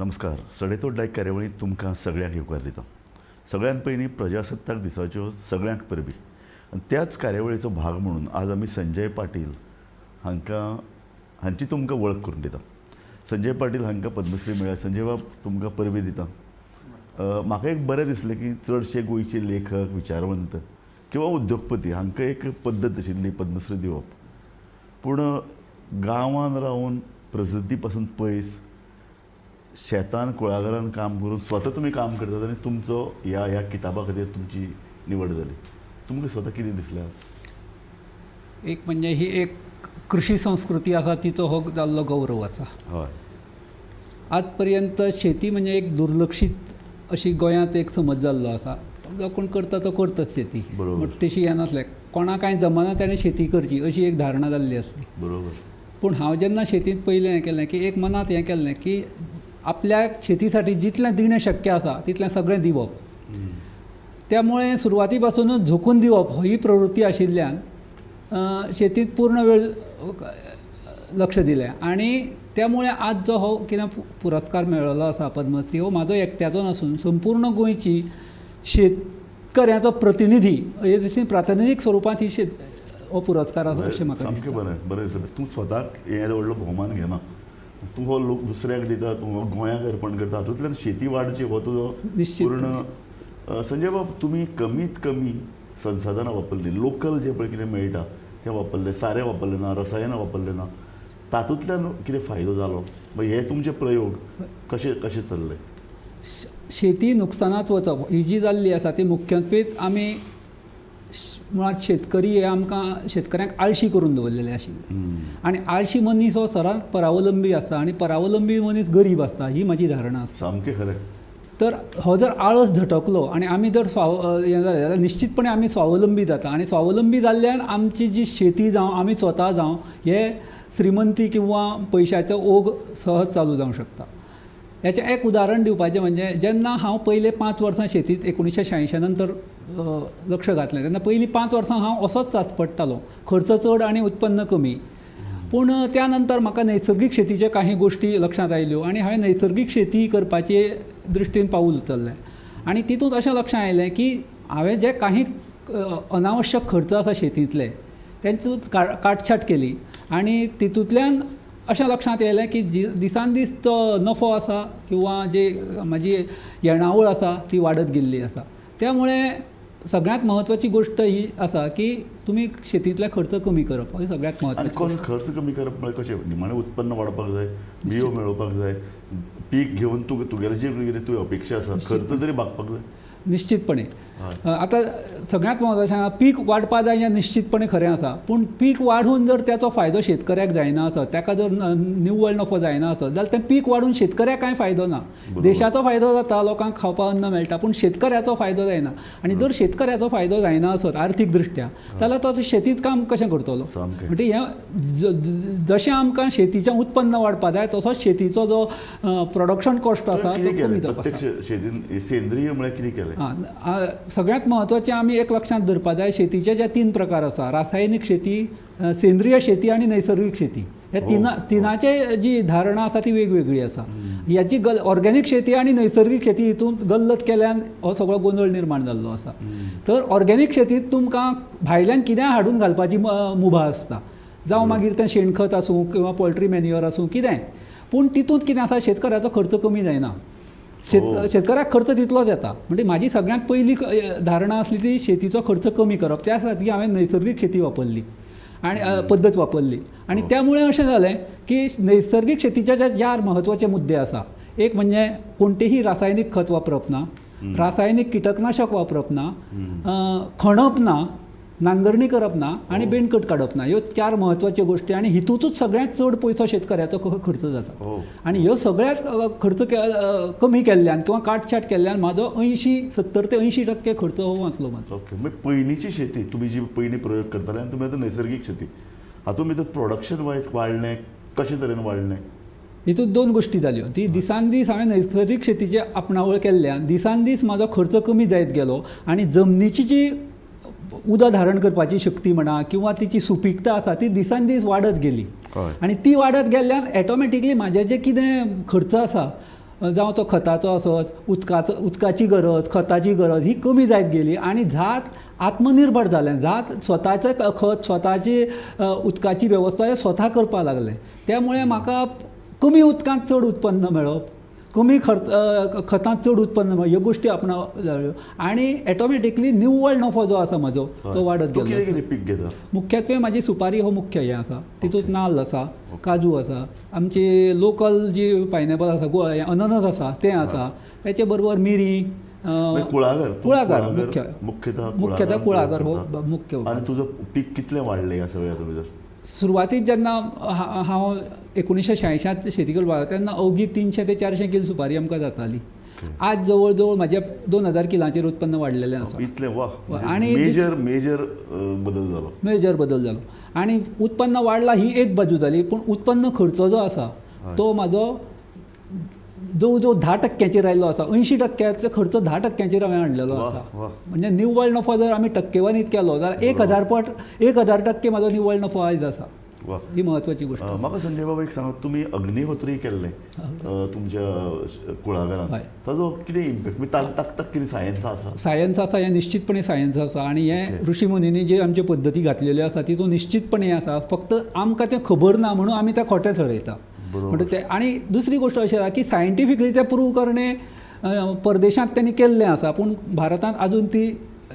नमस्कार. सडेतोड लायक कार्यावळींत तुमकां सगळ्यांक येवकार दिता. सगळ्यान पयलीं प्रजासत्ताक दिसाच्यो सगळ्यांक परबी. आनी त्याच कार्यावळीचो भाग म्हणून आज आमी संजय पाटील हांची तुमकां वळख करून दिता. संजय पाटील हांकां पद्मश्री मेळ्ळ्या. संजय बाब तुमकां परबी दिता. म्हाका एक बरें दिसलें की चडशे गोंयचे लेखक, विचारवंत किंवा उद्योगपती हांकां एक पद्दत आशिल्ली पद्मश्री दिवप. पूण गांवांत रावन प्रसिद्धी पासून पयस शेतान कुळागरान काम करून स्वता तुमी काम करतात आनी तुमचो ह्या किताबा खातीर तुमची निवड जाली. तुमकां स्वता कितें दिसलें आज? एक म्हणजे ही एक कृषी संस्कृती आसा तिचो हो जाल्लो गौरव आसा. हय. आज पर्यंत शेती म्हणजे एक दुर्लक्षीत अशी गोंयांत एक समज जाल्लो आसा. जो कोण करता तो करताच शेती. बरोबर. बट तशी हें नासलें. कोणा कांय जमना ताणें शेती करची अशी एक धारणा जाल्ली आसली. बरोबर. पूण हांव जेन्ना शेतींत पयलें हें केलें की एक मनांत हें केलें की आपल्या शेती साठी जितलें दिणें शक्य आसा तितलें सगळें दिवप. त्यामुळे सुरवाती पासूनच झोकून दिवप ही प्रवृत्ती आशिल्ल्यान शेतीत पूर्ण वेळ लक्ष दिलें. आनी त्यामुळे आज जो हो कितें पुरस्कार मेळ्ळो आसा पद्मश्री, हो म्हाजो एकट्याचो नासून संपूर्ण गोंयची शेतकऱ्याचो प्रतिनिधी हे दृश्टीन प्रातिनिधीक स्वरुपांत ही हो पुरस्कार आसा अशें म्हाका दिसता. सामकें बरें दिसलें. तूं स्वताक हें व्हडलो भोवमान घेना. तूं हो लोक दुसऱ्याक दिता, तूं हो गोंयाक अर्पण करता. हातूंतल्यान शेती वाडची हो तुजो निश्चित पूर्ण. संजय बाब, तुमी कमीत कमी संसाधनां वापरलीं. लोकल जें पळय कितें मेळटा तें वापरलें. सारें वापरलें ना, रसायनां वापरलें ना. तातूंतल्यान कितें फायदो जालो? हे तुमचे प्रयोग कशे चल्ले? शेती नुकसानांत वचप ही जी जाल्ली आसा ती मुख्यत्वेत आमी मुळात शेतकरी हे आमकां शेतकऱ्यांक आळशी करून दवरलेले आशिल्ले. आनी आळशी मनीस हो सदांच परावलंबी आसता आनी परावलंबी मनीस गरीब आसता ही म्हजी धारणा आसा. सामकें खरें. तर हो जर आळस झटकलो आनी आमी जर हें जालें जाल्यार निश्चितपणे आमी स्वावलंबी जाता. आनी स्वावलंबी जाल्ल्यान आमची जी शेती जावं आमी स्वता जावं हे श्रीमंती किंवा पयशाचो ओघ सहज चालू जावंक शकता. हेचें एक उदाहरण दिवपाचें म्हणजे जेन्ना हांव पयले 5 वर्सां शेतींत 1986 नंतर लक्ष घातलें तेन्ना पयलीं 5 वर्सां हांव असोच चांचपडटालो. खर्च चड आनी उत्पन्न कमी. पूण त्या नंतर म्हाका नैसर्गीक शेतीचे काही गोश्टी लक्षांत आयल्यो आनी हांवें नैसर्गीक शेती करपाचे दृश्टीन पाऊल उचललें. आनी तितूंत अशें लक्षांत आयलें की हांवें जे काही अनावश्यक खर्च आसा शेतींतले तेंची काटछाट केली. आनी तितूंतल्यान अशें लक्षांत येयलें की दिसान दीस तो नफो आसा किंवा जी म्हाजी येणावळ आसा ती वाडत गेल्ली आसा. त्यामुळे सगळ्यांत म्हत्वाची गोश्ट ही आसा की तुमी शेतींतले खर्च कमी करप ही सगळ्यांत आनी म्हत्वाची. खर्च कमी करप म्हळ्यार कशें? निमाणें उत्पन्न वाडपाक जाय, बियो मेळोवपाक जाय, पीक घेवन तुगेलें जे कितें तुवें अपेक्षा आसा खर्च तरी भागपाक जाय. निश्चितपणे. आतां सगळ्यांत म्हत्वाचें पीक वाडपा जाय हें निश्चितपणे खरें आसा. पूण पीक वाडून जर त्याचो फायदो शेतकऱ्याक जायना आसत, ताका जर निव्वळ नफो जायना आसत जाल्यार तें पीक वाडून शेतकऱ्याक कांय फायदो ना. देशाचो फायदो जाता, लोकांक खावपाक अन्न मेळटा, पूण शेतकऱ्याचो फायदो जायना. आनी जर शेतकऱ्याचो फायदो जायना आसत आर्थीक दृश्ट्या जाल्यार तो शेतींत काम कशें करतलो? म्हणजे हें जशें आमकां शेतीचें उत्पन्न वाडपा जाय तसोच शेतीचो जो प्रोडक्शन कॉस्ट आसा तो कमी जावपाक जाय. शेतीन सेंद्रीय म्हळ्यार कितें केलें? सगळ्यांत म्हत्वाचें आमी एक लक्षांत धरपा जाय, शेतीचे जे 3 प्रकार आसा, रासायनीक शेती, सेंद्रीय शेती आनी नैसर्गीक शेती. हे तिनाचे जी धारणा आसा ती वेगवेगळी आसा. ह्याची ऑर्गेनीक शेती आनी नैसर्गीक शेती हितून गल्लत केल्यान हो सगळो गोंधळ निर्माण जाल्लो आसा. तर ऑर्गेनीक शेतींत तुमकां भायल्यान कितेंय हाडून घालपाची मुभा आसता, जावं मागीर तें शेणखत आसूं किंवा पोल्ट्री मॅन्युअर आसूं कितेंय. पूण तितूंत कितें आसा, शेतकऱ्याचो खर्च कमी जायना. शेतकऱ्याक खर्च तितलोच येता. म्हणजे म्हाजी सगळ्यांत पयली धारणा आसली ती शेतीचो खर्च कमी करप. त्या खातीर हांवें नैसर्गीक शेती वापरली आनी पद्दत वापरली. आनी त्यामुळे अशें जालें की नैसर्गीक शेतीचे जे 4 म्हत्वाचे मुद्दे आसा. एक म्हणजे कोणतेही रासायनीक खत वापरप ना, रासायनीक किटकनाशक वापरप ना, खणप ना, नांगरणी करप ना आनी बेणकट काडप ना. ह्यो 4 म्हत्वाच्यो गोश्टी. आनी हितूंतूच सगळ्यांत चड पयसो शेतकऱ्याचो खर्च जाता. आनी ह्यो सगळ्यात खर्च कमी केल्ल्यान किंवा काटछाट केल्ल्यान म्हाजो 70 ते 80% खर्च हो वाचलो म्हाजो. ओके. म्हणजे पयलींची शेती तुमी जी पयलीं प्रयोग करताले आनी तुमी आतां नैसर्गीक शेती हातूंत भितर प्रोडक्शन वायज वाडलें कशे तरेन वाडलें? हितूंत 2 गोश्टी जाल्यो. ती दिसान दीस हांवें नैसर्गीक शेतीची आपणावळ केल्ल्यान दिसान दीस म्हाजो खर्च कमी जायत गेलो आनी जमनीची जी उदक धारण करपाची शक्ती म्हणा किंवा तिची सुपीकता आसा ती दिसान दीस वाडत गेली. आनी ती वाडत गेल्ल्यान ऑटोमॅटिकली म्हाजे जे कितें खर्च आसा जावं तो खताचो आसत, उदकाची गरज, खताची गरज ही कमी जायत गेली आणि झाड आत्मनिर्भर जालें. झाड स्वताचें खत, स्वताची उदकाची वेवस्था हें स्वता करपाक लागलें. त्यामुळे म्हाका कमी उदकांत चड उत्पन्न मेळप, कमी खतांत चड उत्पन्न मेळप, ह्यो गोश्टी आपणावप जाल्यो आणि ऑटोमॅटिकली निव्वळ नफो जो आसा म्हजो तो वाडत गेलो. कितें कितें पीक घेता? मुख्यत्वे म्हाजी सुपारी हो मुख्य हें आसा. तितूंत नाल्ल आसा, काजू आसा, आमची लोकल जी पायनॅपल आसा, अननस आसा तें आसा, त्याचे बरोबर मिरी, कुळागर मुख्यतः कुळागर हो मुख्य. आणि तुझं पीक कितलें वाडलें ह्या सगळ्या भितर? सुरवातीक जेन्ना हांव 1986 शेती करपाक लागलो तेन्ना अवघी 300 ते 400 किल सुपारी आमकां जाताली. आज जवळ जवळ म्हाज्या 2000 किलांचेर उत्पन्न वाडलेलें आसा. इतलें वा. आणि मेजर बदल जालो. मेजर बदल जालो आणि उत्पन्न वाडला ही एक बाजू जाली, पूण उत्पन्न खर्च जो आसा तो म्हाजो जवळ जवळ 10% आयिल्लो आसा. 80% खर्च 10% हांवें हाडलेलो आसा. म्हणजे निव्वळ नफो जर आमी टक्केवारीत केलो जाल्यार 1000% म्हाजो निव्वळ नफो आयज आसा. ही महत्वाची गोष्ट. म्हाका संजय बाबा एक सांगात, तुमी अग्निहोत्री केल्लें तुमच्या कुळागरांत, ताजो कितें इम्पॅक्ट? ताका कितें सायन्स आसा? सायन्स आसा, हें निश्चितपणे सायन्स आसा आणि हे ऋषी मुनींनी जे आमचे पद्दती घातलेल्यो आसा तितून निश्चितपणे आसा. फक्त आमकां तें खबर ना म्हणून आमी तें खोटें ठरयता. म्हणजे ते आणि दुसरी गोष्ट अशी आसा की सायंटिफिकली तें प्रूव करणे परदेशांत त्यांनी केल्लें आसा, पूण भारतांत अजून ती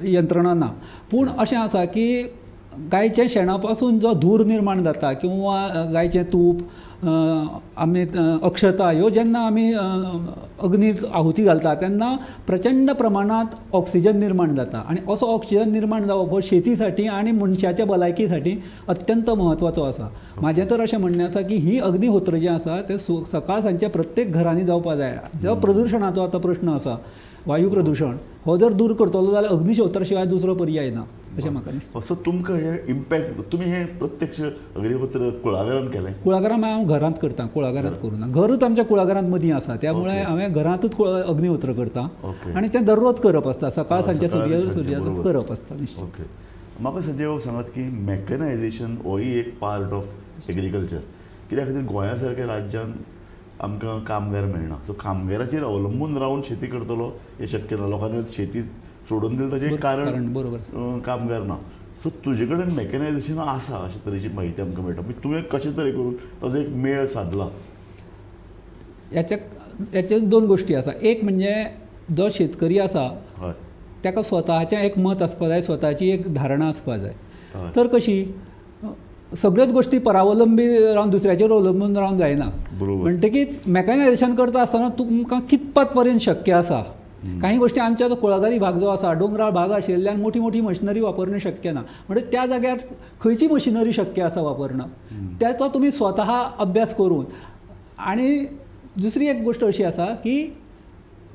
यंत्रणा ना. पूण अशें आसा की गायच्या शेणा पासून जो धूर निर्माण जाता किंवा गायचें तूप, आमी अक्षता ह्यो जेन्ना आमी अग्नीत आहुती घालता तेन्ना प्रचंड प्रमाणांत ऑक्सिजन निर्माण जाता आणि असो ऑक्सिजन निर्माण जावप हो शेतीसाठी आणि मनशाच्या भलायकी अत्यंत म्हत्वाचो आसा. म्हाजें तर अशें म्हणणें आसा की ही अग्निहोत्र जें आसा तें सकाळ सांजच्या प्रत्येक घरांनी जावपाक जाय. जो प्रदुशणाचो आतां प्रश्न आसा, वायू प्रदूषण, हो जर दूर करतलो जाल्यार अग्निहोत्रा शिवाय दुसरो पर्याय ना अशें म्हाका दिसता. सो तुमकां हे इम्पॅक्ट, तुमी हे प्रत्यक्ष अग्निहोत्र कुळागरांत केलें? कुळागरांत हांव घरांत करता, कुळागरांत करूं ना. घरूच आमच्या कुळागरांत मदीं आसा, त्यामुळे हांवें घरांतूच अग्निहोत्र करता आणि तें दररोज करप आसता. सकाळ सांजच्या सूर्याचो करप आसता. ओके. म्हाका संजय बाबा सांगात की मॅकनायझेशन होय एक पार्ट ऑफ एग्रीकल्चर. कित्या खातीर गोंया सारक्या राज्यांत आमकां कामगार मेळना. सो कामगाराचेर अवलंबून रावन शेती करतलो हें शक्य ना. लोकांनी शेती सोडून दिली ताचें कारण बरोबर कामगार ना. सो तुजे कडेन मॅकनायझेशन आसा अशे तरेची म्हायती आमकां मेळटा. तुवें कशें तरी करून ताजो एक मेळ साधला? याचे दोन गोश्टी आसा. एक म्हणजे जो शेतकरी आसा ताका स्वताचें एक मत आसपाक जाय, स्वताची एक धारणा आसपाक जाय. तर कशी सगळ्योच गोश्टी परावलंबी रावन दुसऱ्याचेर अवलंबून रावंक जायना. म्हणटकीच मॅकनायझेशन करता आसतना तुमकां कितपत पर्यंत शक्य आसा. काही गोष्टी आमच्या जो कुळागरी भाग जो आसा, डोंगराळ भाग आशिल्ल्यान मोठी मोठी मशिनरी वापरणें शक्य ना. म्हणजे त्या जाग्यार खंयची मशिनरी शक्य आसा वापरणं त्याचो तुमी स्वता अभ्यास करून. आणि दुसरी एक गोष्ट अशी आसा की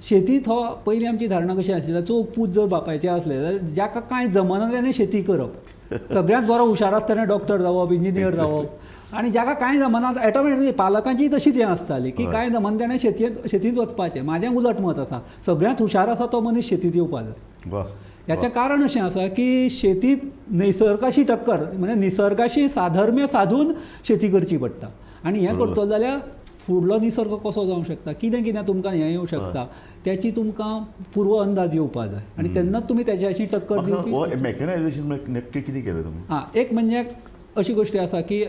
शेतीत हो पयलीं आमची धारणा कशी आशिल्ली, चोख पूत जर बापायचें आसलें जाल्यार जाका कांय जमना ताणें शेती करप. सगळ्यांत बरो हुशार आसता ताणें डॉक्टर जावप, इंजिनियर जावप. आणि जाका कांय जमना ऑटोमॅटिकली पालकांची तशीच हें आसताली की कांय जमना ताणें शेतींत वचपाचें. म्हाजें उलट मत आसा, सगळ्यांत हुशार आसा तो मनीस शेतींत येवपाक जाय. याचें कारण अशें आसा की शेतींत निसर्गाशी टक्कर, म्हणजे निसर्गाशी साधर्म्य साधून शेती करची पडटा. आणि हें करतलो जाल्यार फुडलो निसर्ग कसो जावंक शकता, कितें कितें तुमकां हें येवंक शकता, त्याची तुमकां पूर्व अंदाज येवपाक जाय आणि तेन्नाच तुमी त्याच्याशी टक्कर दिवपी. मॅकनायझेशन नक्की कितें केलें तुमी? एक म्हणजे अशी गोष्टी आसा की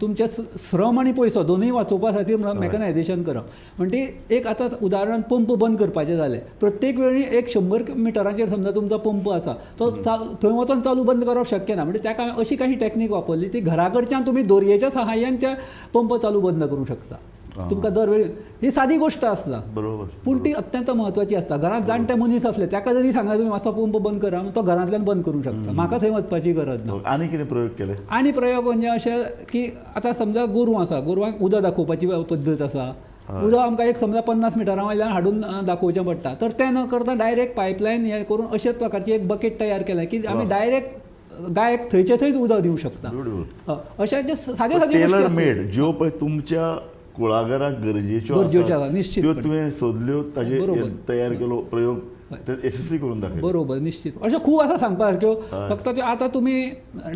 तुमचे श्रम आणि पयसो दोनूय वाचोवपा खातीर मॅकनायझेशन करप. म्हणजे एक आतां उदाहरण पंप बंद करपाचें जालें, प्रत्येक वेळी 100 मिटराचेर समजा तुमचो पंप आसा तो थंय वचून चालू बंद करप शक्य ना. म्हणजे ताका अशी काही टॅक्नीक वापरली ती घरा कडच्यान तुमी दोरयेच्या सहाय्यान त्या पंप चालू बंद करूंक शकता. तुमकां दरवेळी ही सादी गोष्ट आसता, बरोबर, पूण ती अत्यंत म्हत्वाची आसता. घरांत जाणटे मनीस असले ताका जरी सांगा तुमी मातसो पंप बंद करा, तो घरांतल्यान बंद करूंक शकता. म्हाका थंय वचपाची गरज ना. आनी कितें प्रयोग केले? आनी प्रयोग म्हणजे अशें की आतां समजा गोरवां आसा, गोरवांक उदक दाखोवपाची पद्दत आसा. उदक आमकां एक समजा 50 मिटरा वयल्यान हाडून दाखोवचें पडटा. तर तें न करता डायरेक्ट पायपलायन हें करून अशेच प्रकारची एक बकेट तयार केल्या की आमी डायरेक्ट गायक थंयचे थंयच उदक दिवंक शकता. अशें जे सादे सादे टेलर मेड ज्यो पळय तुमच्या कुळागराक गरजेच्यो निश्चित त्यो तुवें सोदल्यो, ताजे तयार केलो प्रयोग ते यशस्वी करून दाखयलें. बरोबर, निश्चित. अशें खूब आसा सांगपा सारक्यो. फक्त त्यो आतां तुमी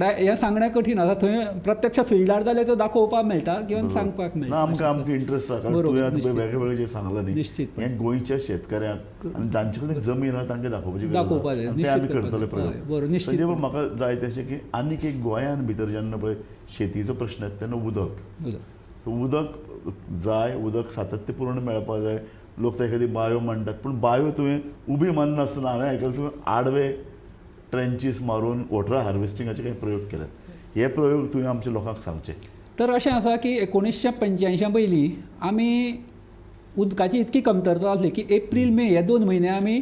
हें सांगणें कठीण आसा. थंय प्रत्यक्ष फिल्डार जाल्यार त्यो दाखोवपाक मेळटा किंवा सांगपाक ना, मेळटा. आमकां इंट्रस्ट आसा. कारण तुवें आतां वेगळे वेगळे जे सांगलां न्ही, निश्चितपणे. हें गोंयच्या शेतकऱ्यांक आनी जांचे कडेन जमीन आसा तांकां दाखोवपाची गरज दाखोवपाक आसा. जाय. आनी ते आमी निश्चित करतले करपाक जाय. हय, बरोबर, प्रयोग. निश्चित. म्हणजे म्हाका जाय तशें की आनीक एक गोंयान भितर जेन्ना पळय शेतीचो प्रश्न येता तेन्ना उदक. उदक जाय, उदक सातत्यपूर्ण मेळपाक जाय. लोक ते एखादी बांयो मांडटात, पूण बांयो तुवें उबी मारनासतना हांवें आयकलां तुवें आडवे ट्रेंचीस मारून वॉटर हार्वेस्टिंगाचे काही प्रयोग केल्यात. हे प्रयोग तुवें आमच्या लोकांक सांगचे. तर अशें आसा की 1985 पयलीं आमी उदकाची इतकी कमतरता आसली की एप्रील मे हे 2 म्हयने आमी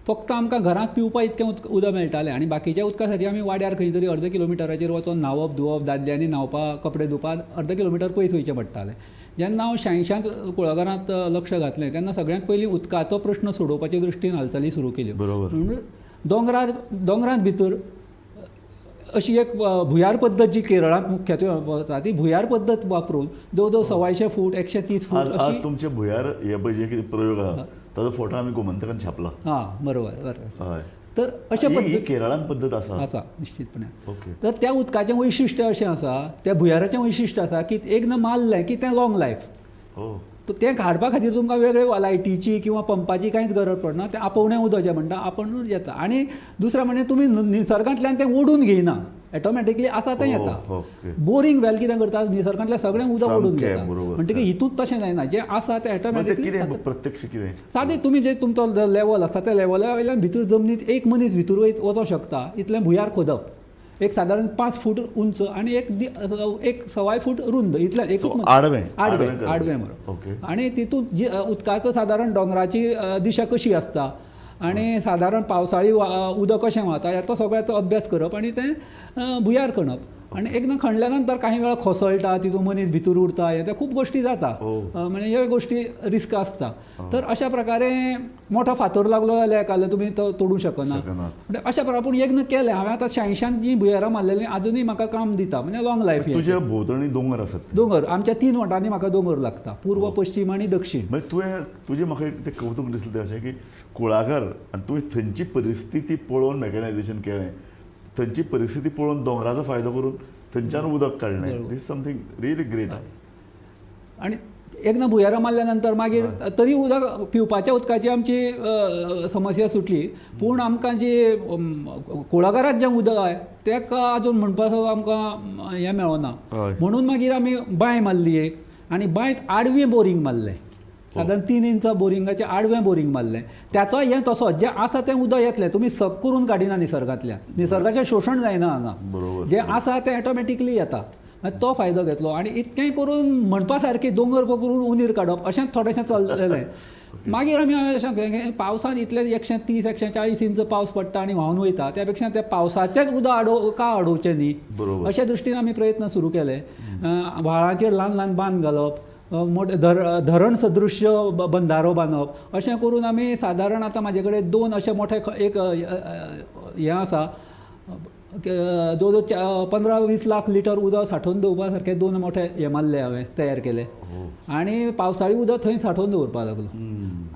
फक्त आमकां घरांत पिवपा इतकें उदक मेळटालें आनी बाकीच्या उदका खातीर आमी वाड्यार खंय तरी अर्द किलोमिटराचेर वचोन न्हांवप धुवप, दादल्यांनी न्हांवपाक कपडे धुवपाक अर्द किलोमिटर पयस वयचें पडटालें. जेन्ना हांव 86 कुळागरांत लक्ष घातलें तेन्ना सगळ्यांत पयलीं उदकाचो प्रश्न सोडोवपाचे दृश्टीन हालचाली सुरू केल्यो. बरोबर. दोंगरांत भितर अशी एक भुयार पद्दत जी केरळांत मुख्यत्वे वापरता ती भुयार पद्दत वापरून जवळ 125 फूट 130 फूट आज अशी. तुमचे भुयार हे पळय जे कितें प्रयोग आहा ताचो फोटो आमी गोमंतकान छापला. हां, बरोबर. हय. तर अशे ही पद्दत केरळान पद्दत आसा. आसा निश्चितपणे. ओके. तर त्या उदकाचें वैशिश्ट्य अशें आसा, त्या भुयाराचें वैशिश्ट्य आसा की एकदां मारलें की तें लॉंग लायफ. हो. तर तें काडपा खातीर तुमकां वेगळे लायटीची किंवा पंपाची कांयच गरज पडना. तें आपोवणें उदक जें म्हणटा आपुणूच येता. आनी दुसरें म्हणजे तुमी निसर्गांतल्यान तें ओडून घेयना, ऑटोमॅटिकली आसा तें येता. ओके. बोरींग वेल कितें करता, निसर्गांतल्यान सगळें उदक ओडून सामकें घेता. बरोबर. म्हणटकीर हितूंत तशें जायना, जें आसा तें मग ते ऑटोमॅटिकली कितें प्रत्यक्ष कितें सादें तुमी जे तुमचो लेवल आसता त्या लेवला वयल्यान भितर जमनीत एक मनीस भितर वचोंक शकता इतलें भुयार खोदप. एक सादारण 5 फूट उंच आनी एक 1.25 फूट रुंद इतलें एकूच आडवें आडवें मरो. ओके. आनी तितूंत जी उदकाचो सादारण डोंगराची दिशा कशी आसता आनी सादारण पावसाळी उदक कशें वता ह्याचो सगळ्याचो अभ्यास करप आनी तें भुयार खणप. आनी एकदां खणल्या नंतर काही वेळा खोसळटा, तितून मनीस भितर उरता, हे त्या खूब गोश्टी जाता. म्हणजे ह्यो गोश्टी रिस्क आसता. तर अशा प्रकारे मोठो फातर लागलो जाल्यार तुमी तो तोडूंक शकना. म्हणजे अशा प्रकारे पूण एकदां केलें हांवें आतां 86 जी भुयारां मारलेलीं आजुनूय म्हाका काम दिता. म्हणजे लॉंग लायफ. तुज्या भोंवतणी दोंगर आसात. दोंगर आमच्या 3 वाटांनी म्हाका दोंगर लागता, पूर्व, पश्चीम आनी दक्षिण. म्हणजे तुजें म्हाका एक तें कौतूक दिसलें तें अशें की कुळागर आनी तुवें थंयची परिस्थिती पळोवन मॅकनायझेशन केलें, थंयची परिस्थिती पळोवन दोंगराचो फायदो करून थंयच्यान उदक काडलें. दीस समथींग रियली ग्रेट. आनी एकदां भुयारां मारल्या नंतर मागीर तरी उदक पिवपाच्या उदकाची आमची समस्या सुटली. पूण आमकां जी कुळागरांत जें उदक आहे तेका आजून म्हणपाचो आमकां हें मेळना. म्हणून मागीर आमी बांय मारली एक आनी बांयत आडवें बोरींग मारलें. सादारण 3 इंचा बोरिंगाचें आडवें बोरींग मारलें. त्याचो हें तसो जें आसा तें उदक येतलें. तुमी सक करून काडिना निसर्गांतल्यान. निसर्गाचें शोशण जायना हांगा. जें आसा तें ऑटोमॅटिकली येता. तो फायदो घेतलो आनी इतकें करून म्हणपा सारकें दोंगर पकडून उंदीर काडप अशेंच थोडेशें चललेलें. मागीर आमी अशें केलें पावसान इतले 130-140 इंच पावस पडटा आनी व्हांवन वयता, त्या पेक्षा त्या पावसाचेंच उदक का अडोवचें न्ही, अशे दृश्टीन आमी प्रयत्न सुरू केले. व्हाळांचेर ल्हान ल्हान बांद घालप, मोठे धरण सदृश्य बंधारो बांदप, अशें करून आमी सादारण आतां म्हाजे कडेन 2 अशे मोठे एक हें आसा, जवळ 15-20 लाख लिटर उदक सांठोवन दवरपा सारके 2 मोठे हे मारले हांवें, तयार केले. आनी पावसाळी उदक थंय सांठोवन दवरपाक लागलो.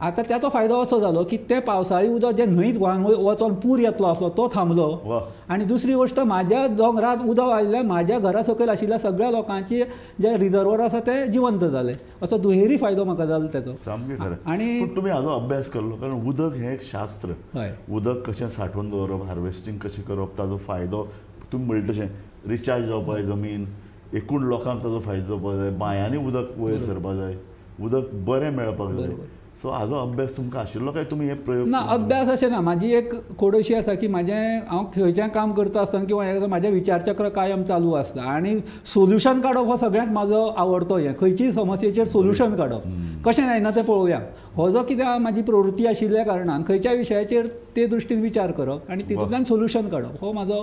आतां त्याचो फायदो असो जालो की तें पावसाळी उदक जें न्हंयत व्हांवन वचोन पूर येतलो आसलो तो थांबलो. आनी दुसरी गोश्ट म्हाज्या दोंगरांत उदक आयिल्ल्यान म्हाज्या घरा सकयल आशिल्ल्या सगळ्या लोकांची जे रिजर्वर आसा ते जिवंत जाले. असो दुहेरी फायदो म्हाका जालो तेचो. सामकें खरें. आनी तुमी हाजो अभ्यास केल्लो, कारण उदक हें एक शास्त्र. हय. उदक कशें सांठोवन दवरप, हार्वेस्टिंग कशें करप, ताजो फायदो तुमी म्हणटा तशें रिचार्ज जावपाक जाय जमीन, एकूण लोकांक ताजो फायदो जावपाक जाय, बांयांनी उदक वयर सरपाक जाय, उदक बरें मेळपाक जाय. सो हाजो अभ्यास तुमकां आशिल्लो काय तुमी हे प्रयोग? ना, अभ्यास अशें ना. म्हाजी एक खोड अशी आसा की हांव खंयचें काम करता आसतना किंवा म्हाजें विचारचक्र कायम चालू आसता आनी सोल्युशन काडप हो सगळ्यांत म्हाजो आवडतो हें. खंयचीय समस्येचेर सोल्युशन काडप, कशें जायना तें पळोवया. हो जो कितें म्हाजी प्रवृत्ती आशिल्ल्या कारणान खंयच्या विशयाचेर ते दृश्टीन विचार करप आनी तितूंतल्यान सोल्युशन काडप हो म्हाजो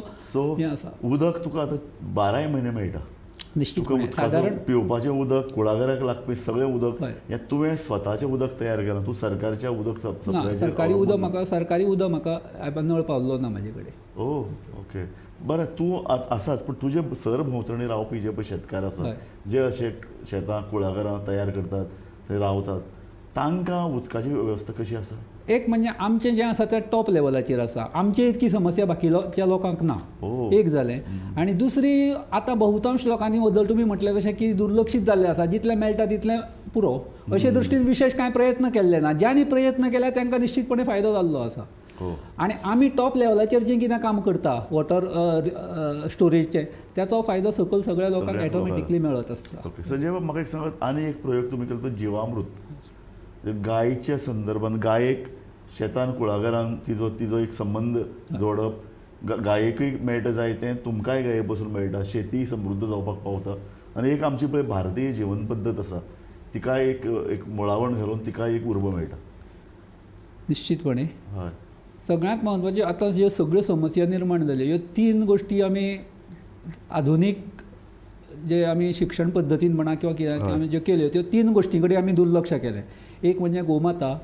हें आसा. उदक तुका आतां 12 म्हयने मेळटा. निश्चितपणे. सादारण पिवपाचें उदक, कुळागराक लागपी सगळें उदक हें तुवें स्वताचें उदक तयार केलां. तूं सरकारचें उदक सरकारी उदक म्हाका नळ पावलो ना म्हाजे कडेन. ओके. बरें, तूं आसाच, पूण तुजे सर भोंवतणी रावपी जे पळय शेतकार आसात, जे अशे शेतां कुळागरां तयार करतात, थंय रावतात, तांकां उदकाची वेवस्था कशी आसा? एक म्हणजे आमचें जें आसा तें टॉप लेवलाचेर आसा, आमची इतकी समस्या बाकीच्या लोकांक ना. एक जालें. आनी दुसरी, आतां बहुतांश लोकांनी बद्दल तुमी म्हटलें तशें की दुर्लक्षीत जाल्लें आसा, जितलें मेळटा तितलें पुरो अशे दृश्टीन विशेष कांय प्रयत्न केल्ले ना. ज्यांनी प्रयत्न केल्या तांकां निश्चितपणे फायदो जाल्लो आसा. आनी आमी टॉप लेवलाचेर जें कितें काम करता वॉटर स्टोरेजचें, त्याचो फायदो सकयल सगळ्या लोकांक ऑटोमॅटिकली मेळत आसता. ओके. संजय बाब, म्हाका एक सांगात, आनी एक प्रयोग तुमी केलो तो जिवामृत. गायेच्या संदर्भान गायेक शेतान कुळागरांक तिजो एक संबंध जोडप, गायेकूय मेळटा जाय तें, तुमकांय गाये पसून मेळटा, शेती समृद्ध जावपाक पावता. आनी एक आमची पळय भारतीय जीवन पद्दत आसा, तिकाय एक मुळावण घालून तिकाय एक उर्बो मेळटा. निश्चितपणे हय. सगळ्यांत म्हत्वाचें आतां ह्यो सगळ्यो समस्या निर्माण जाल्यो, ह्यो 3 गोश्टी आमी आधुनीक जे आमी शिक्षण पद्दतीन म्हणा किंवा कितें आमी ज्यो केल्यो त्यो 3 गोश्टी कडेन आमी दुर्लक्ष केलें. एक म्हणजे गोमाता,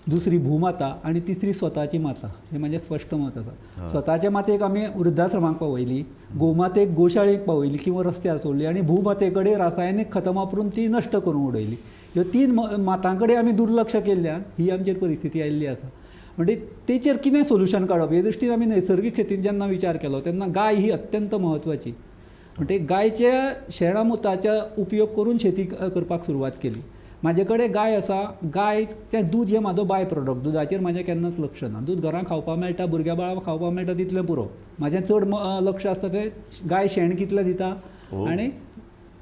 दुसरी भूमाता आनी तिसरी स्वताची माता. हें म्हजें स्पश्ट मत आसा. स्वताचे मातेक आमी वृद्धाश्रमाक पावयली, गोमातेक गोशाळेक पावयली किंवा रस्त्यार सोडली, आनी भूमाते कडेन रासायनीक खतां वापरून ती नश्ट करून उडयली. ह्यो 3 मातां कडेन आमी दुर्लक्ष केल्ल्यान ही आमचेर परिस्थिती आयिल्ली आसा. म्हणजे तेचेर कितें सोल्युशन काडप हे दृश्टीन आमी नैसर्गीक शेतीन जेन्ना विचार केलो तेन्ना गाय ही अत्यंत म्हत्वाची. म्हणजे गायच्या शेणामुताचा उपयोग करून शेती करपाक सुरवात केली. म्हाजे कडेन गाय आसा. गायचें दूद हें म्हाजो बाय प्रोडक्ट. दुदाचेर म्हाजें केन्नाच लक्ष ना. दूद घरांत खावपाक मेळटा, भुरग्या बाळाक खावपाक मेळटा तितलें पुरो. म्हाजें चड लक्ष आसता तें गाय शेण कितलें दिता आनी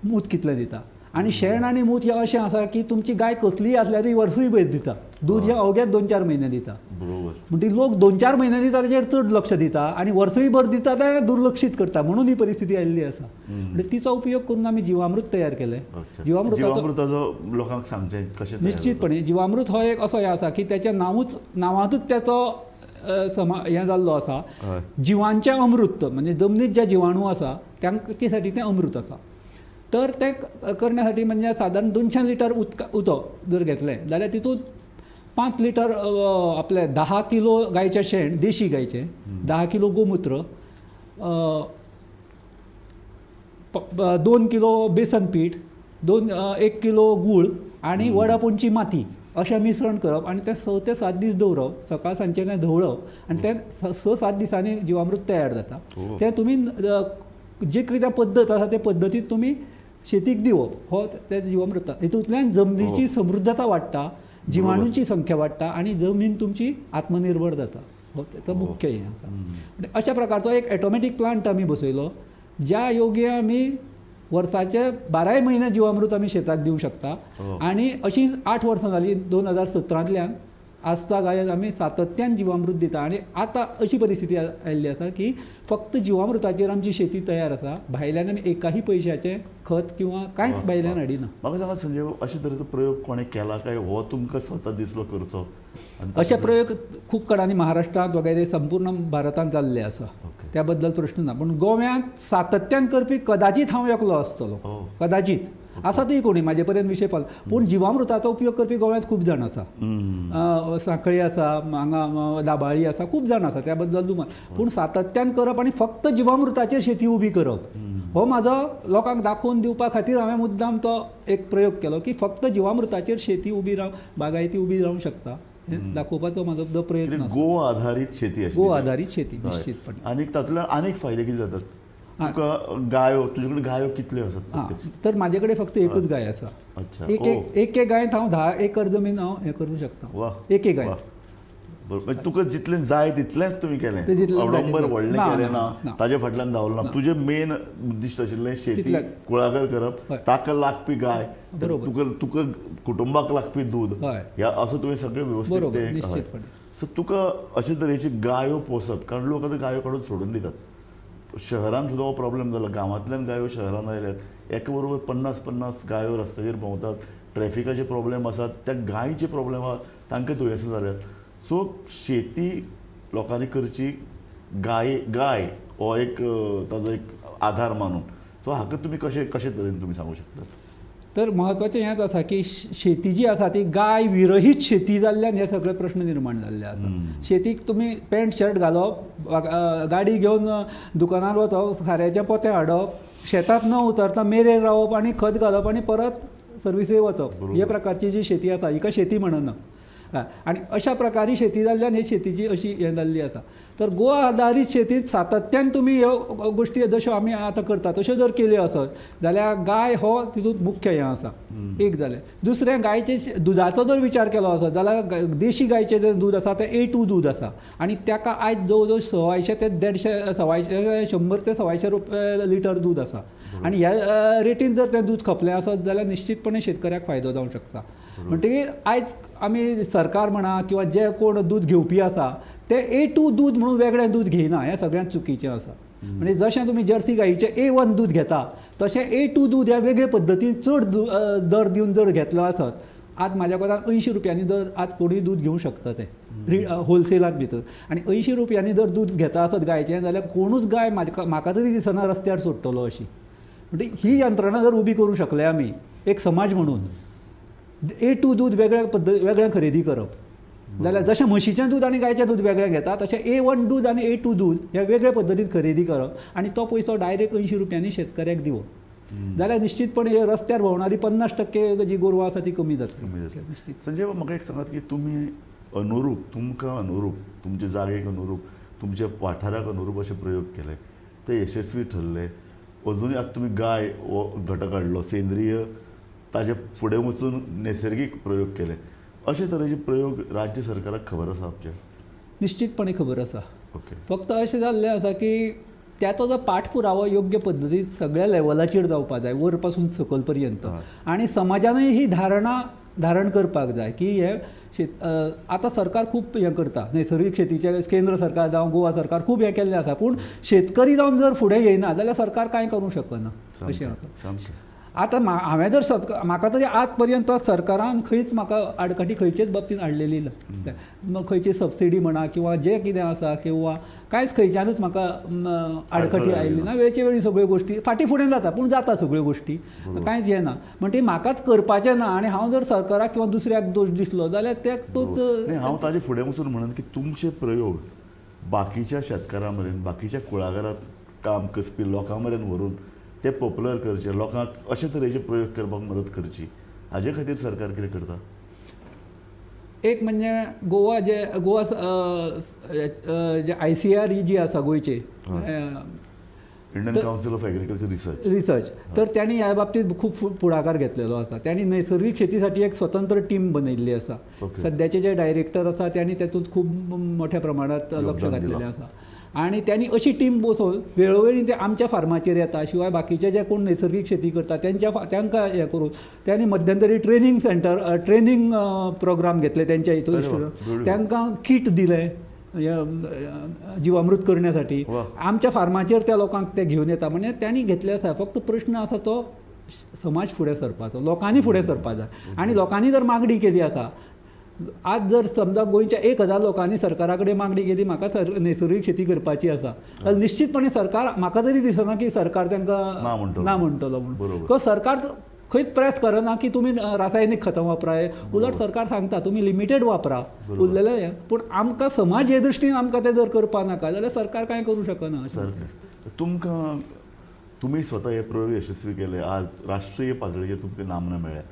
मूत कितलें दिता. आनी शेण आनी मूत हें अशें आसा की तुमची गाय कसलीय आसल्यार वर्सूय भर दिता. दूद हें अवघ्याच 2-4 म्हयने दिता. बरोबर. म्हणजे लोक 2-4 म्हयने दिता ताचेर चड लक्ष दिता आनी वर्सूय भर दिता तें दुर्लक्षीत करता. म्हणून ही परिस्थिती आयिल्ली आसा. म्हणजे तिचो उपयोग करून आमी जिवामृत तयार केलें. जिवामृताचो लोकांक सांगचें कशें? निश्चितपणे जिवामृत हो एक असो हें आसा की त्याच्या नांवांतूच त्याचो हें जाल्लो आसा. जिवांचें अमृत, म्हणजे जमनीत जे जिवाणू आसा त्यांचे साठी तें अमृत आसा. तर तें करण्यासाठी म्हणजे सादारण 200 लिटर उदक जर घेतलें जाल्यार तितूंत 5 लिटर आपले 10 किलो गायचें शेण, देशी गायचें, 10 किलो गोमूत्र, 2 किलो बेसन पीठ, 1 किलो गूळ आनी वडापोनची माती अशें मिश्रण करप आनी तें 6 ते 7 दीस दवरप. सकाळ सांजचें तें धवळप आनी तें 6-7 दिसांनी जिवामृत तयार जाता. तें तुमी जे कितें पद्दत आसा ते पद्दतीत तुमी शेतीक दिवप. हो ते जिवामृत. हितूंतल्यान जमनीची समृद्धता वाडटा, जिवाणूंची संख्या वाडटा आनी जमीन तुमची आत्मनिर्भर जाता. हो तेचो मुख्य हें आसा. म्हणजे अशा प्रकारचो एक ऑटोमॅटीक प्लांट आमी बसयलो ज्या योगे आमी वर्साचे 12 म्हयने जिवामृत आमी शेताक दिवंक शकता. आनी अशीं 8 वर्सां जालीं 2017तल्यान आस्ता गायक आमी सातत्यान जिवामृत दिता. आनी आतां अशी परिस्थिती आयिल्ली आसा की फक्त जिवामृताचेर आमची शेती तयार आसा. भायल्यान आमी एकाही पयशाचें खत किंवा कांयच भायल्यान हाडिना. म्हाका सांगा संजय, अशे तरेचो प्रयोग कोणें केला काय हो तुमकां स्वता दिसलो करचो? अशे प्रयोग खूब कडांनी महाराष्ट्रांत वगैरे संपूर्ण भारतांत जाल्ले आसा. त्या बद्दल प्रश्न ना. पूण गोव्यांत सातत्यान करपी कदाचित हांव एकलो आसतलो. कदाचित आसा ती कोणी म्हाजे पर्यंत विशय पावलो. पूण जिवामृताचो उपयोग करपी गोव्यांत खूब जाण आसा. सांखळी आसा, हांगा दाबाळी आसा, खूब जाण आसा. त्या बद्दल दुमात. पूण सातत्यान करप आनी फक्त जिवामृताचेर शेती उबी करप हो म्हाजो लोकांक दाखोवन दिवपा खातीर हांवें मुद्दाम तो एक प्रयोग केलो की फक्त जिवामृताचेर शेती उबी बागायती उबी रावंक शकता हें दाखोवपाचो म्हाजो जो प्रयत्न. गो आधारीत शेती गो आधारीत शेती निश्चितपणे. आनी तातूंतल्यान आनीक फायदे कितें जातात? तुका गायो, तुजे कडेन गायो कितल्यो आसात? तर म्हाजे कडेन फक्त एकच गाय आसा. एक गायत हांव 10 एकर जमीन हांव हें करूंक शकता. एक गाय. बरोबर. तुका जितलें जाय तितलेंच तुमी केलें, अवडंबर व्हडलें केलें ना, ताजे फाटल्यान धांवलें ना. तुजें मेन उद्दिश्ट आशिल्लें शेती कुळागर करप, ताका लागपी गाय, तुका कुटुंबाक लागपी दूद, ह्या असो तुवें सगळें वेवस्थीत. सो तुका अशे तरेची गायो पोसप, कारण लोक आतां गायो काडून सोडून दितात. शहरांत सुद्दां हो प्रॉब्लेम जाला. गांवांतल्यान गायो शहरांत आयल्यात. एका बरोबर 50-50 गायो रस्त्याचेर भोंवतात. ट्रॅफिकाचे प्रॉब्लेम आसात. त्या गायीचे प्रॉब्लेम आसा, तांकां दुयेंसां जाल्यात. सो शेती लोकांनी करची गाय हो एक ताजो एक आधार मानून. सो हाका तुमी कशे तरेन तुमी सांगूंक शकतात? तर म्हत्वाचें हेंच आसा की शेती जी आसा ती गाय विरहीत शेती जाल्ल्यान हे सगळे प्रश्न निर्माण जाल्ले आसा. शेतीक तुमी पॅन्ट शर्ट घालप, गाडी घेवन दुकानार वचप, साऱ्याचें पोतें हाडप, शेतांत न उतरता मेरेर रावप आनी खत घालप आनी परत सर्विसेक वचप, हे प्रकारची जी शेती आसा हिका शेती म्हणना. आणि अशा प्रकारे शेती जाल्ल्यान हे शेतीची अशी हें जाल्ली आसा. तर गोवा आधारीत शेतीत सातत्यान तुमी ह्यो गोश्टी जश्यो आमी आतां करता तश्यो जर केल्यो आसत जाल्यार गाय हो तितूंत मुख्य हें आसा. एक जालें. दुसरें गायचे दुदाचो जर विचार केलो आसत जाल्यार देशी गायचें जें दूद आसा तें A2 दूद आसा आनी ताका आयज जवळ जवळ 100 ते 150 100 ते 150 रुपया लिटर दूद आसा. आनी ह्या रेटीन जर तें दूद खपलें आसत जाल्यार निश्चितपणे शेतकऱ्याक फायदो जावंक शकता. म्हणटकीर आयज आमी सरकार म्हणा किंवा जे कोण दूद घेवपी आसा ते A2 दूद म्हणून वेगळें दूद घेयना, हें सगळ्यांत चुकीचें आसा. म्हणजे जशें तुमी जर्सी गायीचें A1 दूद घेता तशें A2 दूद ह्या वेगळे पद्दतीन चड दर दिवन जर घेतलो आसत आज म्हाज्या कोतान 80 रुपयांनी दर आज कोणूय दूद घेवंक शकता तें होलसेलांत भितर. आनी 80 रुपयांनी जर दूद घेता आसत गायचें जाल्यार कोणूच गाय म्हाका तरी दिसना रस्त्यार सोडटलो अशी. म्हणजे ही यंत्रणा जर उबी करूंक शकले आमी एक समाज म्हणून A2 दूद वेगळें खरेदी करप जाल्यार जशें म्हशीचें दूद आनी गायचें दूद वेगळें घेता तशें A1 दूद आनी A2 दूद हें वेगळे पद्दतीन खरेदी करप आनी तो पयसो डायरेक्ट 80 रुपयांनी शेतकऱ्याक दिवप जाल्यार निश्चितपणे रस्त्यार भोंवणारी 50% जी गोरवां आसा ती कमी जातली. संजय बाब म्हाका एक सांगात की तुमी तुमकां अनुरूप तुमच्या जागेक अनुरूप तुमच्या वाठाराक अनुरूप अशे प्रयोग केले ते यशस्वी ठरले. अजुनूय आतां तुमी गाय हो घटक हाडलो सेंद्रीय ताजे फुडें वचून नैसर्गीक प्रयोग केले. अशे तरेचे प्रयोग राज्य सरकाराक खबर आसा आमच्या? निश्चितपणे खबर आसा. ओके. फक्त अशें जाल्लें आसा की त्याचो जो पाठपुरावो योग्य पद्दतीन सगळ्या लेवलाचेर जावपाक जाय वयर पासून सकयल पर्यंत आनी समाजानूय ही धारण करपाक जाय की हे आतां सरकार खूब हें करता नैसर्गीक शेतीचें केंद्र सरकार जावं गोवा सरकार खूब हें केल्लें आसा पूण शेतकरी जावन जर फुडें येयना जाल्यार सरकार कांय करूंक शकना अशें आसा. आतां हांवें जर म्हाका तरी आज पर्यंत सरकारान खंयच म्हाका आडकाठी खंयचेच बाबतींत हाडलेली ना. खंयची सबसिडी म्हणा किंवा जें कितें आसा किंवा कांयच खंयच्यानूच म्हाका आडकाठी आयिल्ली ना. वेळचे वेळी सगळ्यो गोश्टी फाटीं फुडें जाता पूण जाता सगळ्यो गोश्टी कांयच हें ना. म्हणटी म्हाकाच करपाचें ना आनी हांव जर सरकाराक किंवा दुसऱ्याक दोश दिसलो जाल्यार ते हांव ताजे फुडें वचून म्हणन की तुमचे प्रयोग बाकीच्या शेतकारां मेरेन बाकीच्या कुळागरांत काम करपी लोकां मेरेन व्हरून ते पॉप्युलर करचे लोकांक अशे तरेचे प्रयोग करपाक मदत करची हाजे खातीर सरकार कितें करता? एक म्हणजे गोवा जे ICAR जी आसा गोंयचे Indian council of agriculture research तर त्यांनी ह्या बाबतींत खूब पुढाकार घेतलेलो आसा. त्यांनी नैसर्गिक शेतीसाठी एक स्वतंत्र टीम बनयल्ली आसा. सद्याचे जे डायरेक्टर आसा त्यांनी तातूंत खूब मोठ्या प्रमाणात लक्ष घातलेलें आसा आनी त्यांनी अशी टीम बसोवन वेळोवेळी ते आमच्या फार्माचेर येता शिवाय बाकीचे जे कोण नैसर्गिक शेती करता तांकां हें करून त्यांनी मध्यंतरी ट्रेनिंग प्रोग्राम घेतले त्यांच्या हितून तांकां किट दिले जीवामृत करण्यासाठी. आमच्या फार्माचेर त्या लोकांक ते घेवन येता म्हणजे त्यांनी घेतले आसा. फक्त प्रश्न आसा तो समाज फुडें सरपाचो लोकांनी फुडें सरपाक जाय आनी लोकांनी जर मागणी केली आसा आज जर समजा गोंयच्या 1000 लोकांनी सरकारा कडेन मागणी केली म्हाका नैसर्गिक शेती करपाची आसा जाल्यार निश्चितपणे सरकार म्हाका तरी दिसना की सरकार तांकां ना म्हणटलो म्हणून. तो सरकार खंयच प्रेस करना की तुमी रासायनीक खतां वापराय. उलट सरकार सांगता तुमी लिमिटेड वापरा उरलेलें पूण आमकां समाज हे दृश्टीन आमकां तें जर करपा नाका जाल्यार सरकार कांय करूं शकना. तुमकां तुमी स्वता हे प्रयोग यशस्वी केले आज राष्ट्रीय पातळीचेर तुमकां नामना मेळ्ळ्या.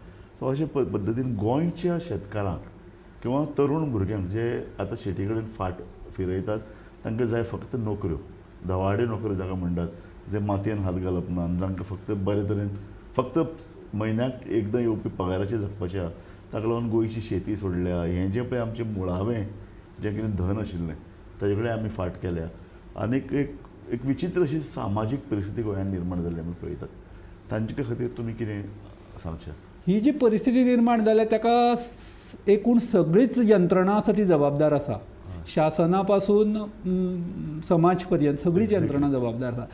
सो अशे पद्दतीन गोंयच्या शेतकारांक किंवा तरूण भुरग्यांक जे आतां शेती कडेन फाट फिरयतात तांकां जाय फक्त नोकऱ्यो दवाडे नोकऱ्यो जाका म्हणटात जे मातयेन हात घालप ना जांकां फक्त बरे तरेन फक्त म्हयन्याक एकदां येवपी पगाराचेर जगपाचें आहा ताका लागून गोंयची शेती सोडल्या. हें जें पळय आमचें मुळावें जें कितें धन आशिल्लें ताजे कडेन आमी फाट केल्या. आनीक एक विचित्र अशी सामाजीक परिस्थिती गोंयांत निर्माण जाल्ली आमी पळयतात. तांचे खातीर तुमी कितें सांगशात? ही जी परिस्थिती निर्माण जाल्या ताका एकूण सगळीच यंत्रणा आसा ती जबाबदार आसा. शासना पासून समाज पर्यंत सगळीच यंत्रणा जबाबदार आसा.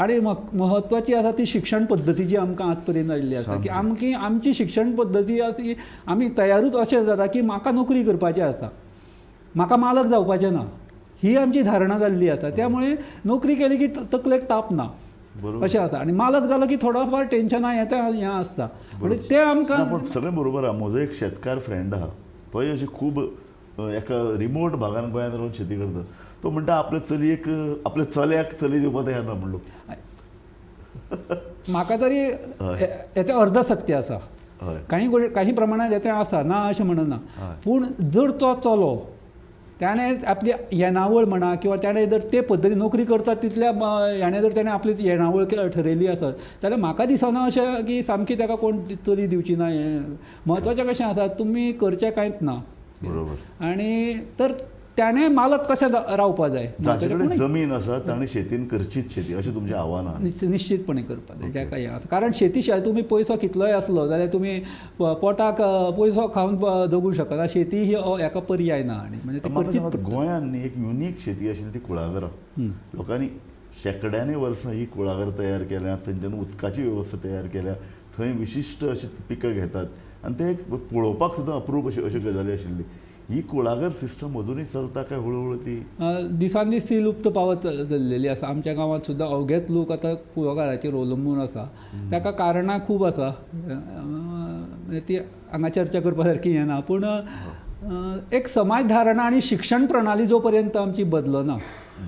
आनी महत्वाची आसा ती शिक्षण पद्दती जी आमकां आज पर्यंत आयिल्ली आसा की आमची शिक्षण पद्दती आसा ती आमी तयारूच अशें जाता की म्हाका नोकरी करपाची आसा म्हाका मालक जावपाचें ना ही आमची धारणा जाल्ली आसा. त्यामुळे नोकरी केली की तकलेक ताप ना अशें आसा आनी मालक जालो की थोडो फार टेन्शनां हें आसता म्हणजे ते आमकां. पूण सगळें बरोबर आहा. म्हजो एक शेतकार फ्रेंड आहा तोय अशें खूब एका रिमोट भागान गोंयांत रावन शेती करता. तो म्हणटा आपल्या चल्याक चली दिवपाक तयार ना म्हणलो. म्हाका तरी हेचें अर्ध सत्य आसा. हय. काही प्रमाणात येते आसा ना अशें म्हणना हय. पूण जर तो चलो त्याने आपली येणावळ म्हणा किंवा त्याने जर ते पद्दतीन नोकरी करता तितल्या हाणें जर त्याने आपली येणावळ ठरयली आसत जाल्यार म्हाका दिसना अशें की सामकी ताका कोण चली दिवची ना. हें म्हत्वाचें कशें आसा तुमी करचें कांयच ना बरोबर. आनी तर त्याने मालक कशें रावपा जाय जाचे कडेन जमीन आसा ताणें शेतीन करचीच शेती अशें तुमचें आव्हान आहा. निश्चितपणे करपाक जाय जाका हें आसा कारण शेती शिवाय तुमी पयसो कितलोय आसलो जाल्यार तुमी पोटाक पयसो खावन जगूं शकना. शेती ही हेका पर्याय ना आनी म्हणजे ती म्हाका करचीच सांगात पडटा. गोंयांत न्ही एक युनीक शेती आशिल्ली ती कुळागरां. लोकांनी शेकड्यांनी वर्सां ही कुळागरां तयार केल्या, थंयच्यान उदकाची वेवस्था तयार केल्या, थंय विशिश्ट अशी पिकां घेतात आनी ते एक पळोवपाक सुद्दां अप्रूप अश्यो गजाली आशिल्ली. ही कुळागर सिस्टम अजूनय चलता काय हळूहळू ती? दिसान दीस ती लुप्त पावत चल्लेली आसा. आमच्या गांवांत सुद्दां अवघेच लोक आतां कुळागराचेर अवलंबून आसा. ताका कारणां खूब आसा. ती हांगा चर्चा करपा सारकी हें ना पूण एक समाज धारणा आनी शिक्षण प्रणाली जो पर्यंत आमची बदलना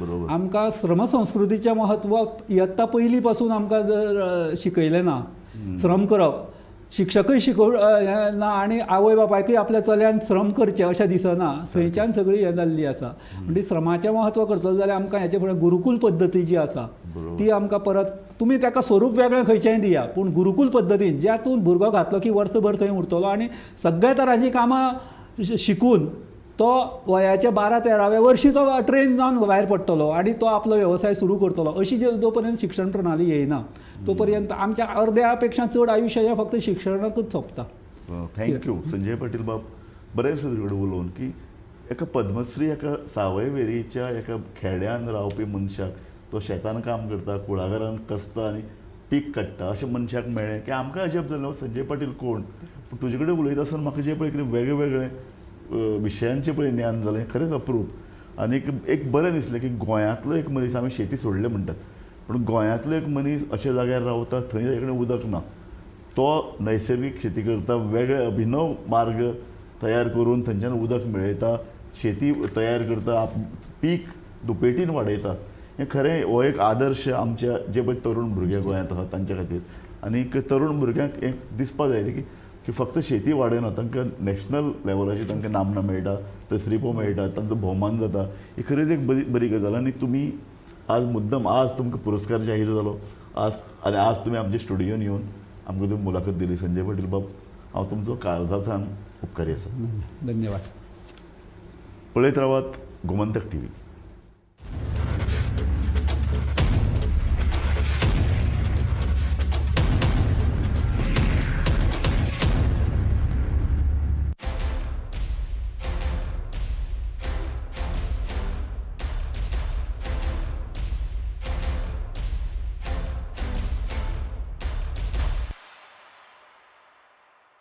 बरोबर. आमकां श्रमसंस्कृतीचें म्हत्व इयत्ता पयली पासून आमकां जर शिकयलें ना श्रम करप शिक्षकूय ना आनी आवय बापायकूय आपल्या चल्यान श्रम करचे अशें दिसना. थंयच्यान सगळी हें जाल्ली आसा. म्हणजे श्रमाचें म्हत्व करतलो जाल्यार आमकां हेचे फुडें गुरुकूल पद्दती जी आसा ती आमकां परत तुमी ताका स्वरूप वेगळें खंयचेंय दिया पूण गुरुकूल पद्दतीन ज्यातून भुरगो घातलो की वर्सभर थंय उरतलो आनी सगळ्या तरांची कामां शिकून तो वयाच्या 12-13व्या वर्षी तो ट्रेन जावन भायर पडटलो आनी तो आपलो वेवसाय सुरू करतलो. अशी जो पर्यंत शिक्षण प्रणाली येयना तो पर्यंत आमच्या अर्द्या पेक्षा चड आयुश्य हें फक्त शिक्षणाकूच सोंपता. थँक्यू संजय पाटील बाब. बरें दिसता तुजे कडेन उलोवन की एका पद्मश्री एका सावय वेरेंच्या एका खेड्यान रावपी मनशाक तो शेतान काम करता, कुळागरान कसता आनी पीक काडटा अशें मनशाक मेळ्ळें की आमकां अजब जालें संजय पाटील कोण. पूण तुजे कडेन उलयता आसतना म्हाका जे पळय कितें वेगळे वेगळे विशयांचें पळय ज्ञान जालें खरेंच अप्रूप. आनी एक बरें दिसलें की गोंयांतलो एक मनीस आमी शेती सोडले म्हणटात पूण गोंयांतलो एक मनीस अशा जाग्यार रावता थंय ताजे कडेन उदक ना, तो नैसर्गीक शेती करता, वेगळे अभिनव मार्ग तयार करून थंयच्यान उदक मेळयता, शेती तयार करता, पीक दुपेटीन वाडयता. हें खरें हो एक आदर्श आमच्या जे पळय तरूण भुरगे गोंयांत आसात तांच्या खातीर. आनी तरूण भुरग्यांक एक दिसपा जाय की फक्त शेती वाडयना तांकां नॅशनल लेवलाचेर तांकां नामना मेळटा, तसरिपो मेळटा, तांचो भोवमान जाता. ही खरेंच एक बरी गजाल. आनी तुमी आज मुद्दम आज तुमकां पुरस्कार जाहीर जालो आज तुमी आमच्या स्टुडियोन येवन आमकां तुम्ही मुलाखत दिली. संजय पाटील बाब हांव तुमचो काळजांतल्यान उपकारी आसा. धन्यवाद. पळयत रावात गोमंतक TV.